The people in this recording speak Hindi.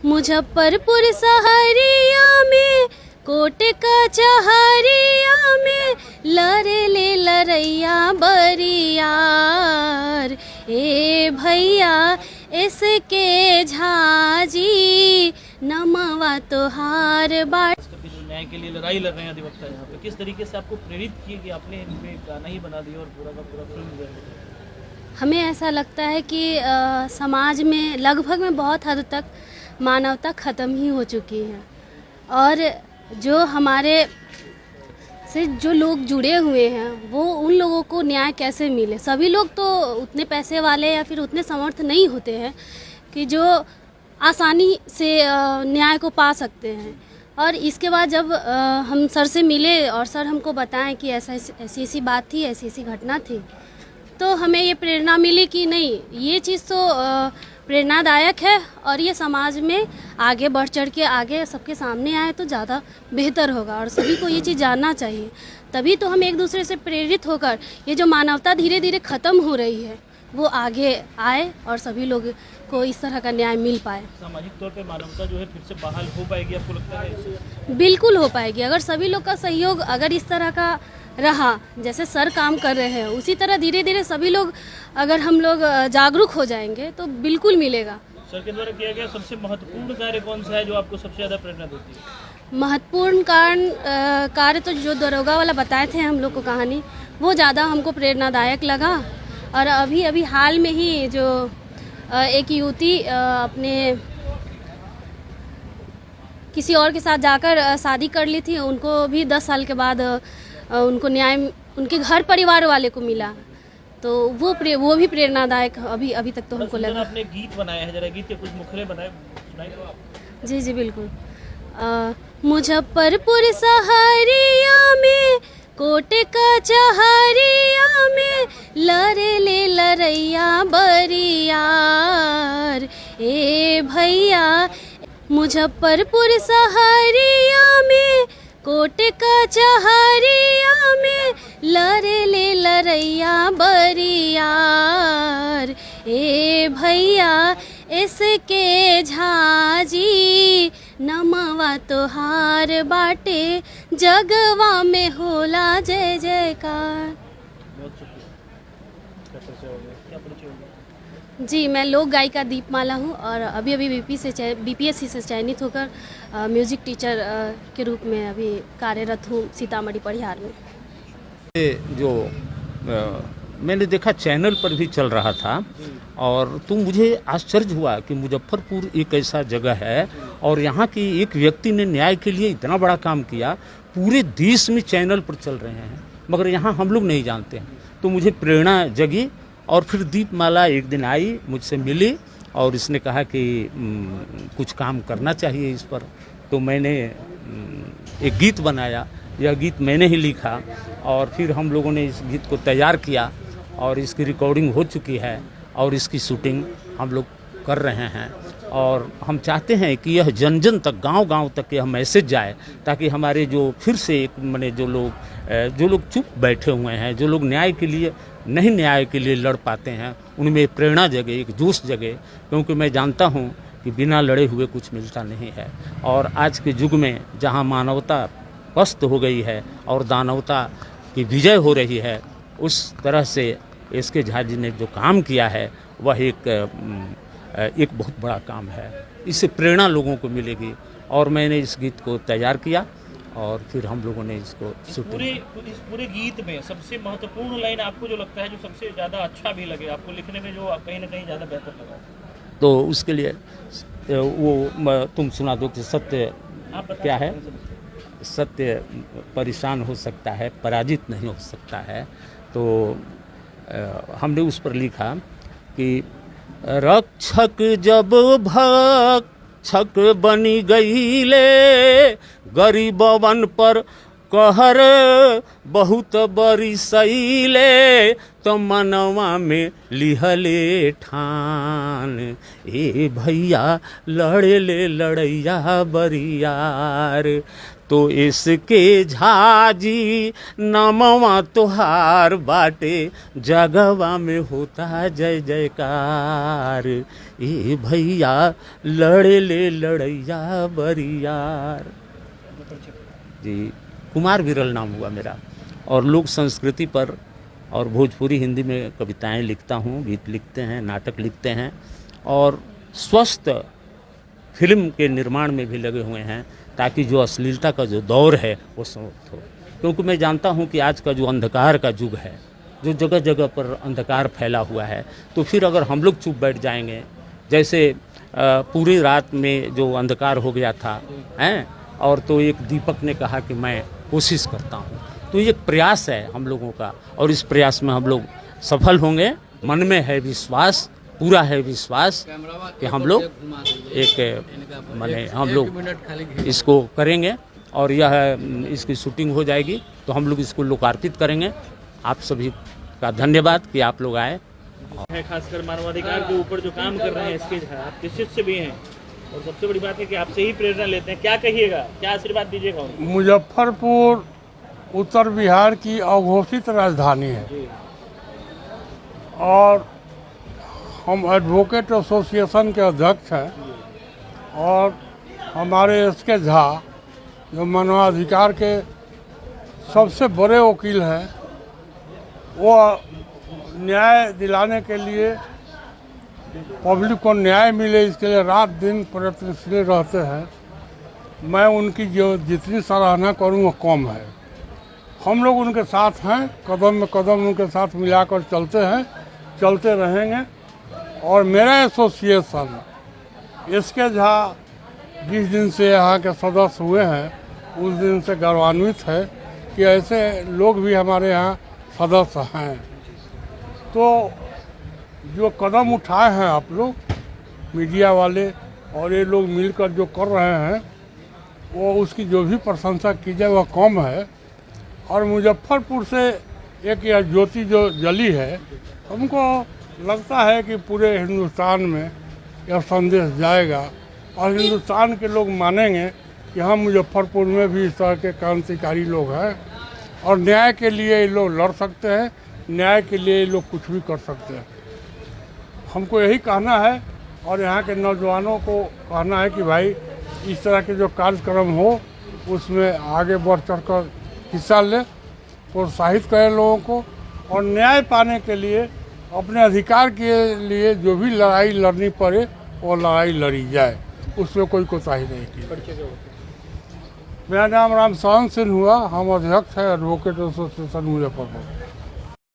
मुजफ्फरपुर सहरिया में कोट कचहरिया में लरे ले लरैया बरियार ए भैया इसके झाजी नमवा तोहार बाट। न्याय के लिए लड़ाई लड़ रहे हैं अधिवक्ता यहाँ पे, किस तरीके से आपको प्रेरित किए कि आपने इनमें गाना ही बना दिया और पूरा का पूरा फिल्म बन गया? हमें ऐसा लगता है कि समाज में लगभग में बहुत हद तक मानवता ख़त्म ही हो चुकी है और जो हमारे से जो लोग जुड़े हुए हैं वो उन लोगों को न्याय कैसे मिले। सभी लोग तो उतने पैसे वाले या फिर उतने समर्थ नहीं होते हैं कि जो आसानी से न्याय को पा सकते हैं। और इसके बाद जब हम सर से मिले और सर हमको बताएं कि ऐसी ऐसी बात थी, ऐसी ऐसी घटना थी, तो हमें ये प्रेरणा मिली कि नहीं, ये चीज़ तो प्रेरणादायक है और ये समाज में आगे बढ़ चढ़ के आगे सबके सामने आए तो ज़्यादा बेहतर होगा और सभी को ये चीज़ जानना चाहिए। तभी तो हम एक दूसरे से प्रेरित होकर ये जो मानवता धीरे धीरे ख़त्म हो रही है वो आगे आए और सभी लोग को इस तरह का न्याय मिल पाए। सामाजिक तौर पे मानवता जो है फिर से बहाल हो पाएगी, आपको लगता है इससे? बिल्कुल हो पाएगी। अगर सभी लोग का सहयोग अगर इस तरह का रहा, जैसे सर काम कर रहे हैं उसी तरह धीरे धीरे सभी लोग अगर हम लोग जागरूक हो जाएंगे तो बिल्कुल मिलेगा। सर के द्वारा किया गया सबसे महत्वपूर्ण कार्य कौन सा है जो आपको सबसे ज़्यादा प्रेरणा देती है? महत्वपूर्ण कार्य तो जो दरोगा वाला बताए थे हम लोग को कहानी, वो ज़्यादा हमको प्रेरणादायक लगा। और अभी हाल में ही जो एक युवती अपने किसी और के साथ जाकर शादी कर ली थी, उनको भी 10 साल के बाद उनको न्याय उनके घर परिवार वाले को मिला, तो वो भी प्रेरणादायक अभी तक तो हमको लगा। आपने गीत बनाया है, जरा गीत के कुछ मुखड़े बनाए सुनाइए आप। जी बिल्कुल। मुजफ्फरपुर सहरिया में कोट कचहरिया में लरे ले लरैया बरियार ए भैया मुजफ्फरपुर सहरिया में कोट कचहरिया में लरे ले लरैया बरियार ए भैया इसके झाजी नमवा तोहार बाटे जगवा में होला जय जयकार। बहुत शुक्रिया। क्या परिचय हो गया? क्या परिचय हो गया? जी, मैं लोक गायिका दीपमाला हूँ और अभी बीपीएससी से चयनित होकर म्यूजिक टीचर के रूप में अभी कार्यरत हूँ सीतामढ़ी परिहार में। जो मैंने देखा चैनल पर भी चल रहा था और तो मुझे आश्चर्य हुआ कि मुजफ्फरपुर एक ऐसा जगह है और यहाँ की एक व्यक्ति ने न्याय के लिए इतना बड़ा काम किया, पूरे देश में चैनल पर चल रहे हैं मगर यहाँ हम लोग नहीं जानते हैं। तो मुझे प्रेरणा जगी और फिर दीपमाला एक दिन आई, मुझसे मिली और इसने कहा कि कुछ काम करना चाहिए इस पर। तो मैंने एक गीत बनाया, यह गीत मैंने ही लिखा और फिर हम लोगों ने इस गीत को तैयार किया और इसकी रिकॉर्डिंग हो चुकी है और इसकी शूटिंग हम लोग कर रहे हैं। और हम चाहते हैं कि यह जन जन तक, गांव-गांव तक यह मैसेज जाए ताकि हमारे जो फिर से एक माने जो लोग चुप बैठे हुए हैं, जो लोग न्याय के लिए लड़ पाते हैं, उनमें प्रेरणा जगे, एक जोश जगे। क्योंकि मैं जानता हूँ कि बिना लड़े हुए कुछ मिलता नहीं है और आज के युग में जहाँ मानवता पस्त हो गई है और दानवता की विजय हो रही है, उस तरह से एसके झा जी ने जो काम किया है वह एक बहुत बड़ा काम है। इससे प्रेरणा लोगों को मिलेगी और मैंने इस गीत को तैयार किया और फिर हम लोगों ने इसको इस पूरे गीत में सबसे महत्वपूर्ण लाइन आपको जो लगता है, जो सबसे ज़्यादा अच्छा भी लगे आपको लिखने में, जो कहीं ना कहीं ज़्यादा बेहतर लगा, तो उसके लिए वो तुम सुना दो कि सत्य क्या है। सत्य परेशान हो सकता है, पराजित नहीं हो सकता है। तो हमने उस पर लिखा कि रक्षक जब भक्षक बनी गईले, गरीबवन पर कहर बहुत बरी सईले, तो मनवा में लिहले ठान ए भैया लड़े ले लड़ैया बरियार। तो इसके झाजी नमवा तुहार बाटे जगवा में होता जय जयकार। ए भैया लड़े ले लड़ैया बरियार। जी, कुमार विरल नाम हुआ मेरा, और लोक संस्कृति पर और भोजपुरी हिंदी में कविताएं लिखता हूँ, गीत लिखते हैं, नाटक लिखते हैं, और स्वस्थ फिल्म के निर्माण में भी लगे हुए हैं, ताकि जो अश्लीलता का जो दौर है वो समाप्त हो। क्योंकि मैं जानता हूँ कि आज का जो अंधकार का युग है, जो जगह जगह पर अंधकार फैला हुआ है, तो फिर अगर हम लोग चुप बैठ जाएंगे, जैसे पूरी रात में जो अंधकार हो गया था हैं, और तो एक दीपक ने कहा कि मैं कोशिश करता हूँ, तो ये एक प्रयास है हम लोगों का, और इस प्रयास में हम लोग सफल होंगे। मन में है विश्वास, पूरा है विश्वास कि हम लोग एक माने हम लोग इसको करेंगे, और यह इसकी शूटिंग हो जाएगी तो हम लोग इसको लोकार्पित करेंगे। आप सभी का धन्यवाद कि आप लोग आए। है खासकर मानवाधिकार के ऊपर जो काम कर रहे हैं इसके आप निश्चित से भी हैं, और सबसे बड़ी बात है कि आपसे ही प्रेरणा लेते हैं। क्या कहिएगा, क्या आशीर्वाद दीजिएगा उनको? मुजफ्फरपुर उत्तर बिहार की अघोषित राजधानी है, और हम एडवोकेट एसोसिएशन के अध्यक्ष हैं, और हमारे एस.के. झा जो मानवाधिकार के सबसे बड़े वकील हैं, वो न्याय दिलाने के लिए, पब्लिक को न्याय मिले इसके लिए रात दिन प्रयत्नशील रहते हैं। मैं उनकी जो जितनी सराहना करूँ वो कम है। हम लोग उनके साथ हैं, कदम में कदम उनके साथ मिलाकर चलते हैं, चलते रहेंगे। और मेरा एसोसिएशन एस.के. झा जिस दिन से यहाँ के सदस्य हुए हैं, उस दिन से गौरवान्वित है कि ऐसे लोग भी हमारे यहाँ सदस्य हैं। तो जो कदम उठाए हैं आप लोग मीडिया वाले और ये लोग मिलकर जो कर रहे हैं, वो उसकी जो भी प्रशंसा की जाए वह कम है। और मुजफ्फरपुर से एक यह ज्योति जो जली है, हमको लगता है कि पूरे हिंदुस्तान में यह संदेश जाएगा, और हिंदुस्तान के लोग मानेंगे कि हम मुजफ्फरपुर में भी इस तरह के क्रांतिकारी लोग हैं, और न्याय के लिए ये लोग लड़ सकते हैं, न्याय के लिए ये लोग कुछ भी कर सकते हैं। हमको यही कहना है, और यहाँ के नौजवानों को कहना है कि भाई इस तरह के जो कार्यक्रम हो उसमें आगे बढ़ चढ़ कर हिस्सा लें, प्रोत्साहित करें लोगों को, और न्याय पाने के लिए, अपने अधिकार के लिए जो भी लड़ाई लड़नी पड़े वो लड़ाई लड़ी जाए, उसमें कोई कोताही नहीं की। मेरा नाम राम शरण सिंह हुआ, हम अध्यक्ष हैं एडवोकेट एसोसिएशन मुजफ्फरपुर।